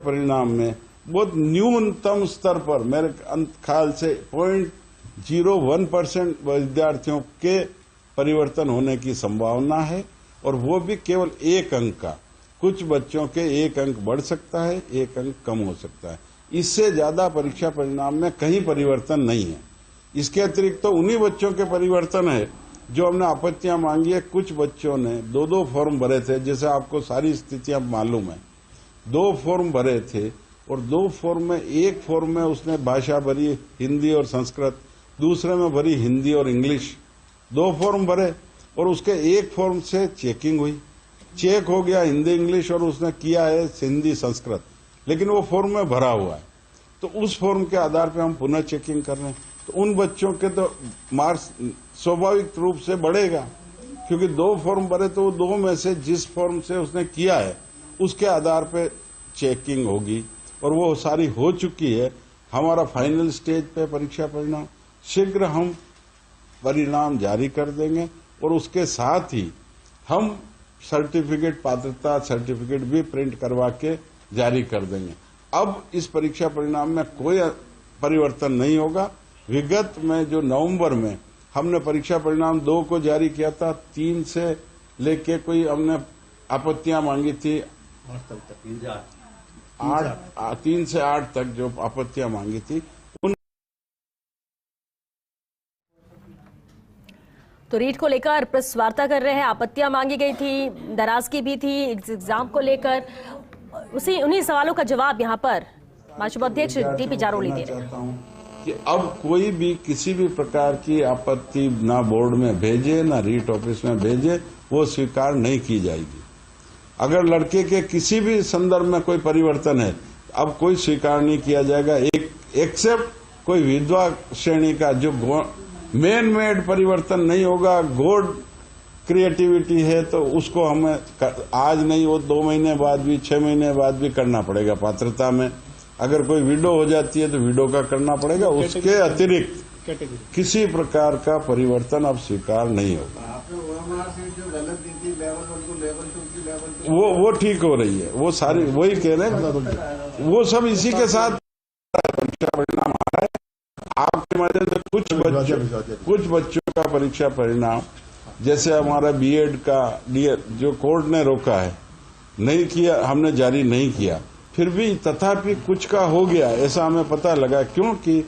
परिणाम में बहुत न्यूनतम स्तर पर मेरे ख्याल से 0.01% विद्यार्थियों के परिवर्तन होने की संभावना है, और वो भी केवल 1 अंक का। कुछ बच्चों के 1 अंक बढ़ सकता है, 1 अंक कम हो सकता है। इससे ज्यादा परीक्षा परिणाम में कहीं परिवर्तन नहीं है। इसके अतिरिक्त तो उन्हीं बच्चों के परिवर्तन है जो हमने आपत्तियां मांगी है। कुछ बच्चों ने 2-2 फॉर्म भरे थे, जैसे आपको सारी स्थितियां मालूम है। 2 फॉर्म भरे थे और 2 फॉर्म में, एक फॉर्म में उसने भाषा भरी हिंदी और संस्कृत, दूसरे में भरी हिंदी और इंग्लिश। 2 फॉर्म भरे और उसके एक फॉर्म से चेकिंग हुई, चेक हो गया हिंदी इंग्लिश और उसने किया है हिंदी संस्कृत, लेकिन वो फॉर्म में भरा हुआ है। तो उस फॉर्म के आधार पर हम पुनः चेकिंग कर रहे हैं। तो उन बच्चों के तो मार्क्स स्वाभाविक रूप से बढ़ेगा, क्योंकि 2 फॉर्म भरे तो 2 में से जिस फॉर्म से उसने किया है उसके आधार पे चेकिंग होगी, और वो सारी हो चुकी है। हमारा फाइनल स्टेज पे परीक्षा परिणाम शीघ्र हम परिणाम जारी कर देंगे, और उसके साथ ही हम सर्टिफिकेट, पात्रता सर्टिफिकेट भी प्रिंट करवा के जारी कर देंगे। अब इस परीक्षा परिणाम में कोई परिवर्तन नहीं होगा। विगत में जो नवंबर में हमने परीक्षा परिणाम 2 को जारी किया था, 3 से लेके कोई हमने आपत्तियां मांगी थी 3 से 8 तक जो आपत्तियां मांगी थी उन। तो रीट को लेकर प्रेस वार्ता कर रहे हैं। आपत्तियां मांगी गई थी, नाराजगी भी थी एग्जाम को लेकर, उन्हीं सवालों का जवाब यहां पर माशूब अध्यक्ष डीपी जारोली दे रहे हैं कि अब कोई भी किसी भी प्रकार की आपत्ति ना बोर्ड में भेजे ना रीट ऑफिस में भेजे, वो स्वीकार नहीं की जाएगी। अगर लड़के के किसी भी संदर्भ में कोई परिवर्तन है, अब कोई स्वीकार नहीं किया जाएगा, एक्सेप्ट कोई विधवा श्रेणी का जो मैन मेड परिवर्तन नहीं होगा। गॉड क्रिएटिविटी है तो उसको हमें आज नहीं, वो 2 महीने बाद भी, 6 महीने बाद भी करना पड़ेगा पात्रता में। अगर कोई विडो हो जाती है तो विडो का करना पड़ेगा। उसके अतिरिक्त किसी प्रकार का परिवर्तन अब स्वीकार नहीं होगा। वो ठीक हो रही है, वो सारी वही कह रहे हैं, वो सब इसी के साथ परीक्षा परिणाम आ रहा है। आपके माध्यम से कुछ बच्चों का परीक्षा परिणाम, जैसे हमारा बीएड का जो कोर्ट ने रोका है, नहीं किया, हमने जारी नहीं किया, फिर भी तथापि कुछ का हो गया ऐसा हमें पता लगा, क्योंकि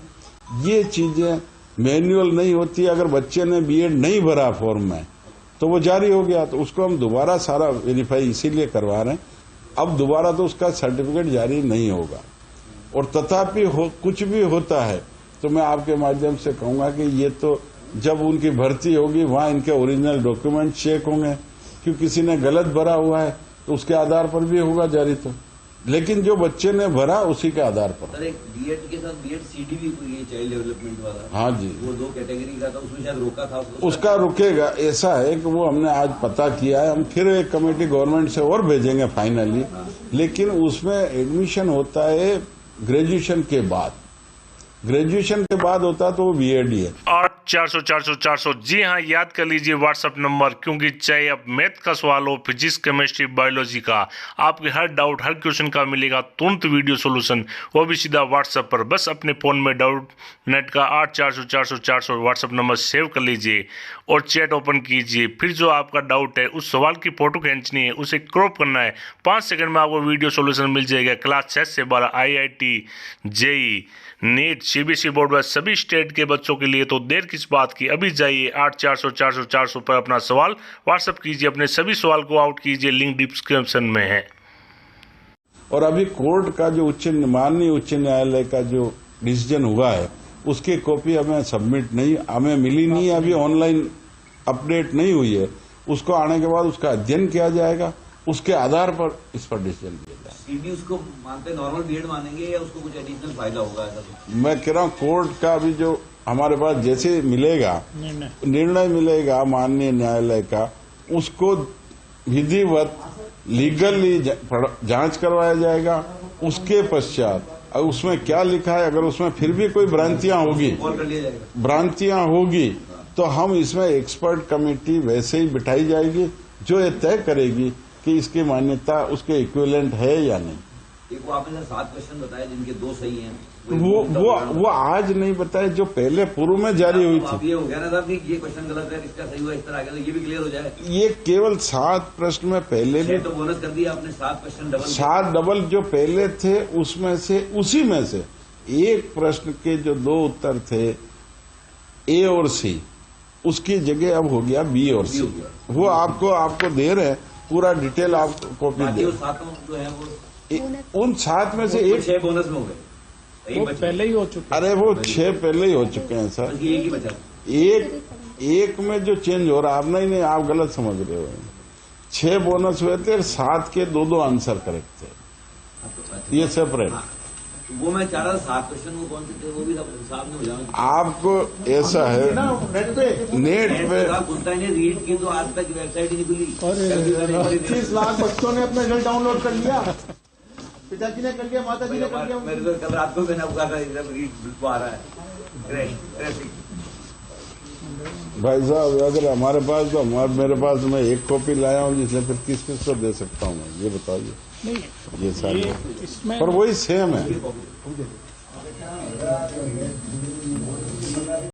ये चीजें मैनुअल नहीं होती। अगर बच्चे ने बीएड नहीं भरा फॉर्म में तो वो जारी हो गया, तो उसको हम दोबारा सारा वेरीफाई इसीलिए करवा रहे हैं। अब दोबारा तो उसका सर्टिफिकेट जारी नहीं होगा। और तथापि कुछ भी होता है तो मैं आपके माध्यम से कहूंगा कि ये तो जब उनकी भर्ती होगी वहां इनके ओरिजिनल डॉक्यूमेंट चेक होंगे, क्योंकि किसी ने गलत भरा हुआ है तो उसके आधार पर भी होगा जारी। तो लेकिन जो बच्चे ने भरा उसी के आधार पर। सर, एक बीएड के साथ बीएड सीडी भी ये चाइल्ड डेवलपमेंट वाला, हाँ जी, वो 2 कैटेगरी का था, उसमें शायद रोका था। उसका रुकेगा, ऐसा है कि वो हमने आज पता किया है। हम फिर एक कमेटी गवर्नमेंट से और भेजेंगे फाइनली, लेकिन उसमें एडमिशन होता है ग्रेजुएशन के बाद। ग्रेजुएशन के बाद होता तो वो बीएड ही है। 8400400 जी हाँ, याद कर लीजिए व्हाट्सएप नंबर, क्योंकि चाहे अब मैथ का सवाल हो, फिजिक्स, केमिस्ट्री, बायोलॉजी का, आपके हर डाउट, हर क्वेश्चन का मिलेगा तुरंत वीडियो सॉल्यूशन, वो भी सीधा व्हाट्सएप पर। बस अपने फोन में डाउट नेट का 8400400 व्हाट्सएप नंबर सेव कर लीजिए और चैट ओपन कीजिए। फिर जो आपका डाउट है, उस सवाल की फोटो खींचनी है, उसे क्रॉप करना है, 5 सेकंड में आपको वीडियो सॉल्यूशन मिल जाएगा। क्लास 6 से 12 IIT, JEE, NEET, CBSE board में सभी स्टेट के बच्चों के लिए। तो देर किस बात की, अभी जाइए 8400400 पर अपना सवाल व्हाट्सएप कीजिए, अपने सभी सवाल को आउट कीजिए, लिंक डिस्क्रिप्शन में है। और अभी कोर्ट का जो माननीय उच्च न्यायालय का जो डिसीजन हुआ है, उसकी कॉपी हमें सबमिट नहीं, हमें मिली नहीं, अभी ऑनलाइन अपडेट नहीं हुई है। उसको आने के बाद उसका अध्ययन किया जाएगा, उसके आधार पर इस पर डिसीजन लिया जाएगा। सीडी उसको मानते नॉर्मल बीएड मानेंगे या उसको कुछ एडिशनल फायदा होगा ऐसा? मैं कह रहा हूँ कोर्ट का अभी जो हमारे पास जैसे मिलेगा निर्णय मिलेगा माननीय न्यायालय का, उसको विधिवत लीगली जांच करवाया जाएगा। उसके पश्चात उसमें क्या लिखा है, अगर उसमें फिर भी कोई भ्रांतियां होगी तो हम इसमें एक्सपर्ट कमेटी वैसे ही बिठाई जाएगी जो ये तय करेगी कि इसकी मान्यता उसके इक्विवेलेंट है या नहीं। एक वो आपने 7 क्वेश्चन बताए जिनके 2 सही हैं। वो आज नहीं बताए, जो पहले पूर्व में जारी हुई अब थी। ये हो गया ना साहब कि ये क्वेश्चन गलत है, इसका सही हुआ, इस तरह आ गया, तो ये भी क्लियर हो जाए। ये केवल 7 प्रश्न में पहले भी तो बोनस कर दिया आपने, 7 क्वेश्चन डबल। 7 डबल जो पहले थे उसमें से, उसी में से एक प्रश्न के जो 2 उत्तर थे ए और सी, उसकी जगह अब हो गया बी और सी। वो आपको दे रहे हैं, पूरा डिटेल आपको कॉपी दे। 7 जो है वो उन 7 में से एक 6 बोनस में हो गए, वो पहले ही हो चुका। अरे वो 6 पहले ही हो चुके हैं सर। बल्कि एक ही बचा। एक में जो चेंज हो रहा है, आप नहीं आप गलत समझ रहे हो। 6 बोनस हुए थे, 7 के 2 आंसर करेक्ट थे, ये सेपरेट। वो मैं चाह रहा था 7 क्वेश्चन वो कौन से थे, वो भी साहब ने हो जाए। आपको ऐसा है नेट पे खुलता ही नहीं, रीड की तो आज तक वेबसाइट ही नहीं खुली। 25 लाख बच्चों ने अपना रिजल्ट डाउनलोड कर लिया, पिताजी ने कर लिया, माताजी ने कर लिया। मेरे को कल रात को मैंने उगा था, एकदम रीड आ रहा है ट्रैफिक। भाई साहब अगर हमारे पास तो मेरे पास मैं एक कॉपी लाया हूँ, जिससे फिर किस को दे सकता हूँ मैं, ये बताइए। नहीं ये सारे इसमें पर वही सेम है।